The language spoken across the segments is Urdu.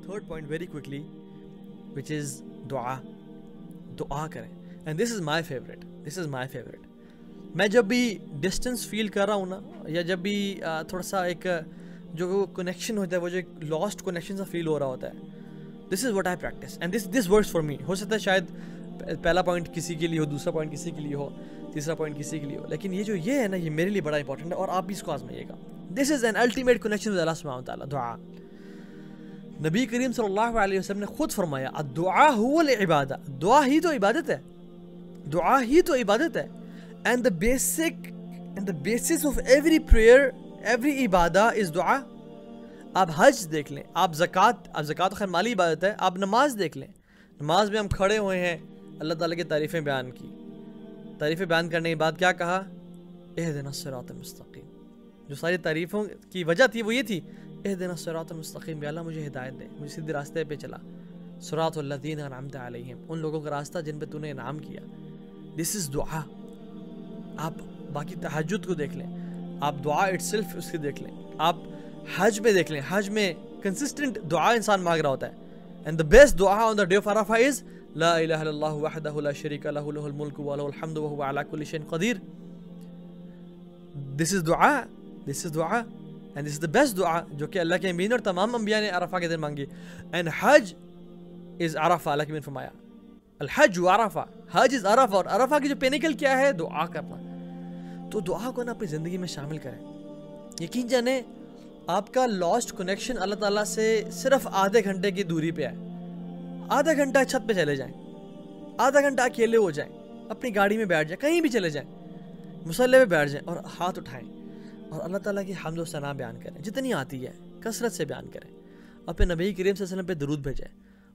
third point very quickly, which is دعا. دعا کریں. And this is my favorite. میں جب بھی ڈسٹینس فیل کر رہا ہوں نا, یا جب بھی تھوڑا سا ایک جو کنیکشن ہوتا ہے, وہ جو ایک لاسٹ کنیکشن سا فیل ہو رہا ہوتا ہے, this is what I practice and this works for me. ہو سکتا ہے شاید پہلا پوائنٹ کسی کے لیے ہو, دوسرا پوائنٹ کسی کے لیے ہو, تیسرا پوائنٹ کسی کے لیے ہو, لیکن یہ ہے نا, یہ میرے لیے بڑا امپورٹنٹ ہے, اور آپ بھی اس کو آزمائیے گا. This is an ultimate connection with Allah سبحانہ وتعالی. دعا, نبی کریم صلی اللہ علیہ وسلم نے خود فرمایا الدعاء هو العبادہ, دعا ہی تو عبادت ہے, دعا ہی تو عبادت ہے. And the basis of every prayer, every Ubadah is دعا. آپ حج دیکھ لیں, آپ زکوٰۃ خیر مالی عبادت ہے, آپ نماز دیکھ لیں, نماز میں ہم کھڑے ہوئے ہیں, اللہ تعالیٰ کی تعریفیں بیان کی, تعریفیں بیان کرنے کے بعد کیا کہا, اہدنا الصراط المستقیم. جو ساری تعریفوں کی وجہ تھی وہ یہ تھی, اہدنا الصراط المستقیم, یا اللہ مجھے ہدایت دے, مجھے سیدھے راستے پہ چلا. صراط الذین انعمت علیہم, ان لوگوں کا راستہ جن پہ تو نے انعام کیا. دس از دعا. آپ باقی تہجد کو دیکھ لیں, آپ دعا اٹ سیلف اس کی دیکھ لیں, آپ حج میں دیکھ لیں, حج میں کنسسٹنٹ دعا انسان مانگ رہا ہوتا ہے. اینڈ دا بیسٹ دعا آن دا ڈے آف عرفہ از لا الہ الا اللہ وحدہ لا شریک لہ لہ الملک و لہ الحمد وہو علی کل شیء قدیر. دس از دعا, دس از دعا, and this is the best دعا جو کہ اللہ کے امین اور تمام انبیاء نے عرفہ کے دن مانگی. اینڈ حج از عرفہ, اللہ کے فرمایا الحج و عرفہ, حج از عرفہ, اور عرفہ کی جو پینیکل کیا ہے, دعا کرنا. تو دعا کو نا اپنی زندگی میں شامل کریں. یقین جانیں آپ کا لاسٹ کنیکشن اللہ تعالیٰ سے صرف آدھے گھنٹے کی دوری پہ ہے. آدھا گھنٹہ چھت پہ چلے جائیں, آدھا گھنٹہ اکیلے ہو جائیں, اپنی گاڑی میں بیٹھ جائیں, کہیں بھی چلے جائیں, مصلی پہ بیٹھ جائیں اور ہاتھ اٹھائیں اور اللہ تعالیٰ کی حمد و ثنا بیان کریں, جتنی آتی ہے کثرت سے بیان کریں. اپنے نبی کریم صلی اللہ علیہ وسلم پہ درود بھیجیں,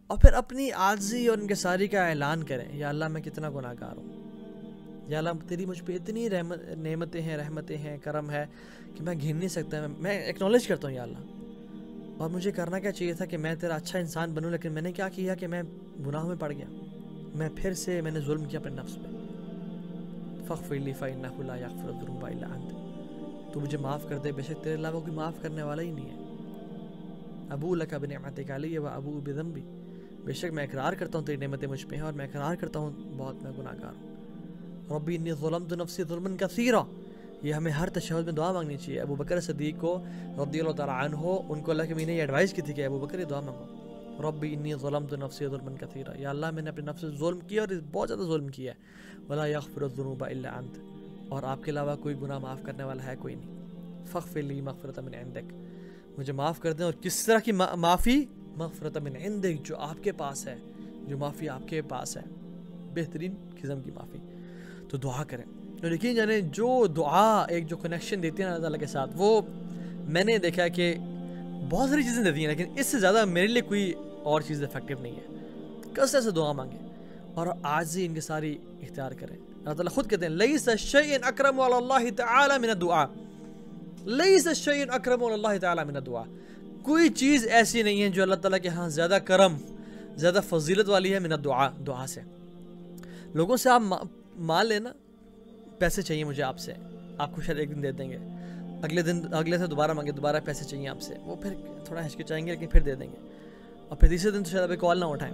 اور پھر اپنی عاجزی اور انکساری کا اعلان کریں, یا اللہ میں کتنا گناہ گار ہوں, یا اللہ تیری مجھ پہ اتنی نعمتیں ہیں, رحمتیں ہیں, کرم ہے کہ میں گھن نہیں سکتا. میں ایکنالج کرتا ہوں یا اللہ, اور مجھے کرنا کیا چاہیے تھا کہ میں تیرا اچھا انسان بنوں, لیکن میں نے کیا کیا کہ میں گناہوں میں پڑ گیا, میں پھر سے میں نے ظلم کیا اپنے نفس پہ. فاغفر لی فإنہ لا یغفر الذنوب الا انت, تو مجھے معاف کر دے, بے شک تیرے علاوہ کوئی معاف کرنے والا ہی نہیں ہے. ابوء لک بنعمتک علی و ابوء بذنبی, بے شک میں اقرار کرتا ہوں تیری نعمتیں مجھ پہ ہیں, اور میں اقرار کرتا ہوں بہت میں گناہ گار ہوں. ربی انی ظلمت نفسی ظلما کثیرا, یہ ہمیں ہر تشہد میں دعا مانگنی چاہیے. ابو بکر صدیق کو رضی اللہ تعالیٰ عنہ, ان کو اللہ کے مین نے یہ ایڈوائز کی تھی کہ ابو بکر یہ دعا مانگو, ربی انی ظلمت نفسی ظلما کثیرا, یا اللہ میں نے اپنے نفس سے ظلم کیا اور بہت زیادہ ظلم کیا ہے. ولا یغفر الذنوب الا انت, اور آپ کے علاوہ کوئی گناہ معاف کرنے والا ہے کوئی نہیں. فاغفر لی مغفرۃ من عندک, مجھے معاف کر دیں, اور کس طرح کی معافی, مغفرۃ من عندک, جو آپ کے پاس ہے, جو معافی آپ کے پاس ہے, بہترین قسم کی معافی. تو دعا کریں. اور یقین جانیں جو دعا ایک جو کنیکشن دیتی ہے نا اللہ تعالیٰ کے ساتھ, وہ میں نے دیکھا ہے کہ بہت ساری چیزیں دیتی ہیں, لیکن اس سے زیادہ میرے لیے کوئی اور چیز افیکٹو نہیں ہے. کثرت سے دعا مانگیں اور عاجزی ان کے ساری اختیار کریں. اللہ تعالیٰ خود کہتے ہیں لیس شیء اکرم علی اللہ تعالی من الدعاء, لیس شیء اکرم علی اللہ تعالی من الدعاء, کوئی چیز ایسی نہیں ہے جو اللہ تعالیٰ کے ہاں زیادہ کرم, زیادہ فضیلت والی ہے من الدعاء, دعا سے. لوگوں سے آپ مان لینا پیسے چاہیے مجھے آپ سے, آپ کو شاید ایک دن دے دیں گے, اگلے سے دوبارہ مانگے, دوبارہ پیسے چاہیے آپ سے, وہ پھر تھوڑا ہچکچائیں گے لیکن پھر دے دیں گے, اور پھر تیسرے دن تو شاید آپ کال نہ اٹھائیں.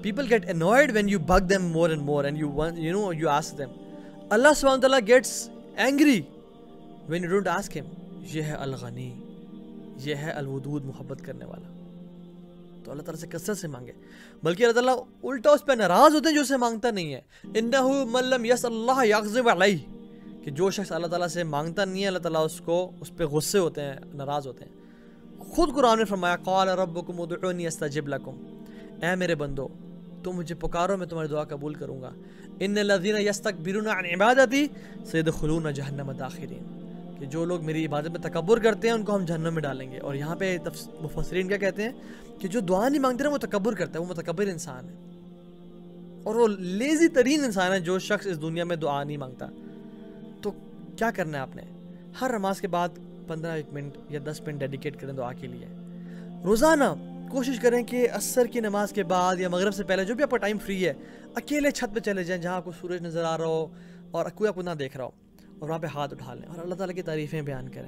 People get annoyed when you bug them more and more and you ask them. Allah subhanahu wa ta'ala gets angry when you don't ask him. یہ ہے الغنی, یہ ہے الودود, محبت کرنے والا. تو اللہ تعالیٰ سے کثرت سے مانگے, بلکہ اللہ تعالیٰ الٹا اس پہ ناراض ہوتے ہیں جو اسے مانگتا نہیں ہے. انہ من لم یسأل اللہ یغضب علیہ, کہ جو شخص اللہ تعالیٰ سے مانگتا نہیں ہے اللہ تعالیٰ اس پہ غصے ہوتے ہیں, ناراض ہوتے ہیں. خود قرآن میں فرمایا قال ربکم ادعونی استجب لکم, اے میرے بندو تم مجھے پکارو میں تمہاری دعا قبول کروں گا. ان الذین یستکبرون عن عبادتی سیدخلون جہنم داخرین, کہ جو لوگ میری عبادت میں تکبر کرتے ہیں ان کو ہم جہنم میں ڈالیں گے. اور یہاں پہ مفسرین کیا کہتے ہیں کہ جو دعا نہیں مانگتے نا وہ تکبر کرتا ہے, وہ متکبر انسان ہے, اور وہ لیزی ترین انسان ہے جو شخص اس دنیا میں دعا نہیں مانگتا. تو کیا کرنا ہے آپ نے, ہر نماز کے بعد 15 منٹ یا 10 منٹ ڈیڈیکیٹ کریں دعا کے لیے. روزانہ کوشش کریں کہ عصر کی نماز کے بعد یا مغرب سے پہلے جو بھی آپ کا ٹائم فری ہے, اکیلے چھت پہ چلے جائیں جہاں آپ کو سورج نظر آ رہا ہو اور کوئی آپ کو نہ دیکھ رہا ہو, اور وہاں پہ ہاتھ اٹھا لیں اور اللہ تعالیٰ کی تعریفیں بیان کریں.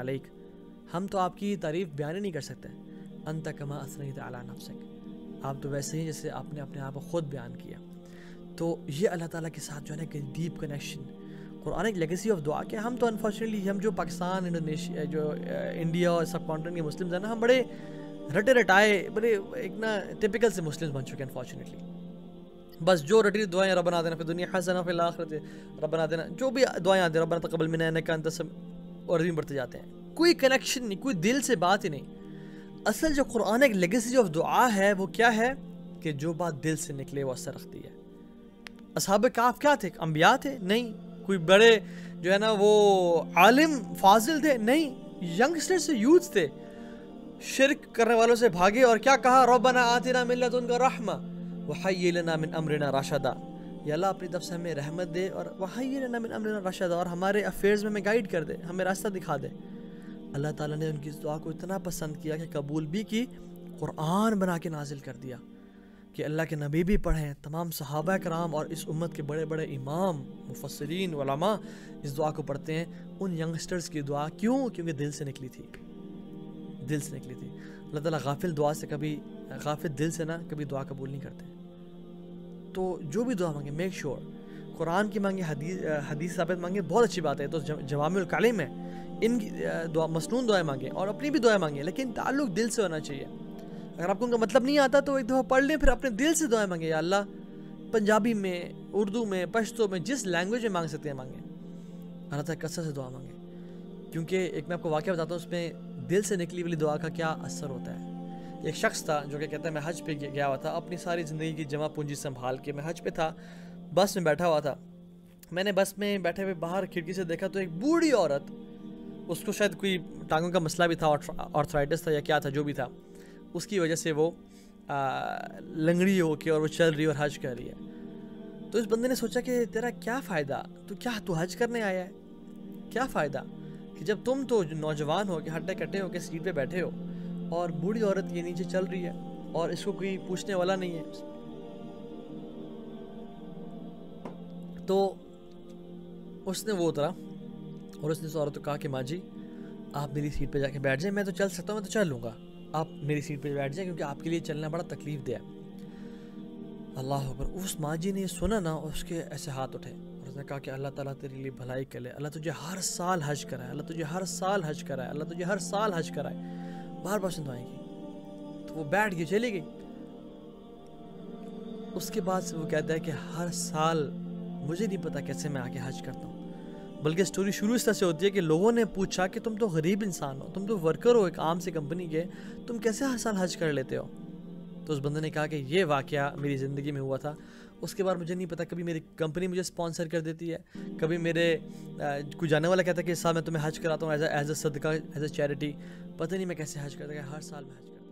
علیک، ہم تو آپ کی تعریف بیان ہی نہیں کر سکتے، انت کما اثنیت علی نفسک، آپ تو ویسے ہی جیسے آپ نے اپنے آپ کو خود بیان کیا۔ تو یہ اللہ تعالیٰ کے ساتھ جو ہے نا کہ ڈیپ کنیکشن، قرآن ایک لیگیسی آف دعا کہ ہم تو انفارچونیٹلی ہم جو پاکستان، انڈونیشیا، جو انڈیا اور سب کانٹیننٹ کے مسلمز ہیں نا، ہم بڑے رٹے رٹائے، بڑے ایک نا ٹپیکل سے مسلمز بن چکے ہیں انفارچونیٹلی۔ بس جو رٹی دعائیں ربنا آتنا فی الدنیا حسنہ فی الآخرۃ ربنا آتنا، جو بھی دعائیں آتی ہیں ربنا تقبل منا انک انت السمیع، اور بھی بڑھتے جاتے ہیں، کوئی کنیکشن نہیں، کوئی دل سے بات ہی نہیں۔ اصل جو قرآن ایک لیگیسی آف دعا ہے وہ کیا ہے کہ جو بات دل سے نکلے وہ اثر رکھتی ہے۔ اصحاب کہف کیا تھے؟ انبیاء تھے؟ نہیں۔ کوئی بڑے جو ہے نا وہ عالم فاضل تھے؟ نہیں۔ ینگسٹر سے یوتھ تھے، شرک کرنے والوں سے بھاگے اور کیا کہا؟ ربنا آتنا من لدنک رحمہ وہیئ لنا من امرنا رشدا، یا اللہ اپنی طرف سے ہمیں رحمت دے اور وہیئ لنا من امرنا رشدا، اور ہمارے افیئرز میں ہمیں گائیڈ کر دے، ہمیں راستہ دکھا دے۔ اللہ تعالیٰ نے ان کی اس دعا کو اتنا پسند کیا کہ قبول بھی کی، قرآن بنا کے نازل کر دیا کہ اللہ کے نبی بھی پڑھیں، تمام صحابہ کرام اور اس امت کے بڑے بڑے امام، مفسرین، علماء اس دعا کو پڑھتے ہیں، ان ینگسٹرز کی دعا۔ کیوں؟ کیونکہ دل سے نکلی تھی، دل سے نکلی تھی۔ اللہ تعالیٰ غافل دعا سے کبھی، غافل دل سے نا کبھی دعا قبول نہیں کرتے۔ تو جو بھی دعا مانگے میک شور قرآن کی مانگے، حدیث ثابت مانگے، بہت اچھی بات ہے، تو جوامع الکلم ہے، ان کی دعا مسنون دعائیں مانگیں اور اپنی بھی دعائیں مانگیں، لیکن تعلق دل سے ہونا چاہیے۔ اگر آپ کو ان کا مطلب نہیں آتا تو ایک دفعہ پڑھ لیں، پھر اپنے دل سے دعائیں مانگیں، یا اللہ پنجابی میں، اردو میں، پشتو میں، جس لینگویج میں مانگ سکتے ہیں مانگیں، اللہ تعالیٰ کثرت سے دعا مانگیں، کیونکہ ایک میں آپ کو واقعہ بتاتا ہوں اس میں دل سے نکلی والی دعا کا کیا اثر ہوتا ہے۔ ایک شخص تھا جو کہ کہتا ہے میں حج پہ گیا ہوا تھا، اپنی ساری زندگی کی جمع پونجی سنبھال کے میں حج پہ تھا، بس میں بیٹھا ہوا تھا، میں نے بس میں بیٹھے ہوئے باہر کھڑکی سے دیکھا تو ایک بوڑھی عورت، اس کو شاید کوئی ٹانگوں کا مسئلہ بھی تھا، آرتھرائٹس تھا یا کیا تھا، جو بھی تھا، اس کی وجہ سے وہ لنگڑی ہو کے اور وہ چل رہی اور حج کر رہی ہے۔ تو اس بندے نے سوچا کہ تیرا کیا فائدہ، تو حج کرنے آیا ہے، کیا فائدہ کہ جب تم تو نوجوان ہو کے ہٹے کٹے ہو کے سیٹ پہ بیٹھے ہو اور بوڑھی عورت یہ نیچے چل رہی ہے اور اس کو کوئی پوچھنے والا نہیں ہے۔ تو اس نے وہ اترا اور اس نے اس عورت کو کہا کہ ماں جی آپ میری سیٹ پہ جا کے بیٹھ جائیں، میں تو چل سکتا ہوں، میں تو چل لوں گا، آپ میری سیٹ پہ بیٹھ جائیں کیونکہ آپ کے لیے چلنا بڑا تکلیف دہ ہے۔ اللہ اکبر۔ اس ماں جی نے سنا نا، اس کے ایسے ہاتھ اٹھے اور اس نے کہا کہ اللہ تعالیٰ تیرے لیے بھلائی کرے، اللہ تجھے ہر سال حج کرائے، اللہ تجھے ہر سال حج کرائے، اللہ تجھے ہر سال حج کرائے، بار بار دعائیں کی۔ تو وہ بیٹھ کے چلی گئی۔ اس کے بعد سے وہ کہتا ہے کہ ہر سال مجھے نہیں پتا کیسے میں آ کے حج کرتا ہوں، بلکہ سٹوری شروع اس طرح سے ہوتی ہے کہ لوگوں نے پوچھا کہ تم تو غریب انسان ہو، تم تو ورکر ہو ایک عام سی کمپنی کے، تم کیسے ہر سال حج کر لیتے ہو؟ تو اس بندے نے کہا کہ یہ واقعہ میری زندگی میں ہوا تھا، اس کے بعد مجھے نہیں پتا، کبھی میری کمپنی مجھے اسپانسر کر دیتی ہے، کبھی میرے کوئی جانے والا کہتا ہے کہ اس سال میں تمہیں حج کراتا ہوں ایز اے صدقہ، ایز اے چیریٹی، پتہ نہیں میں کیسے حج کرتا کہ ہر سال میں حج کرتا۔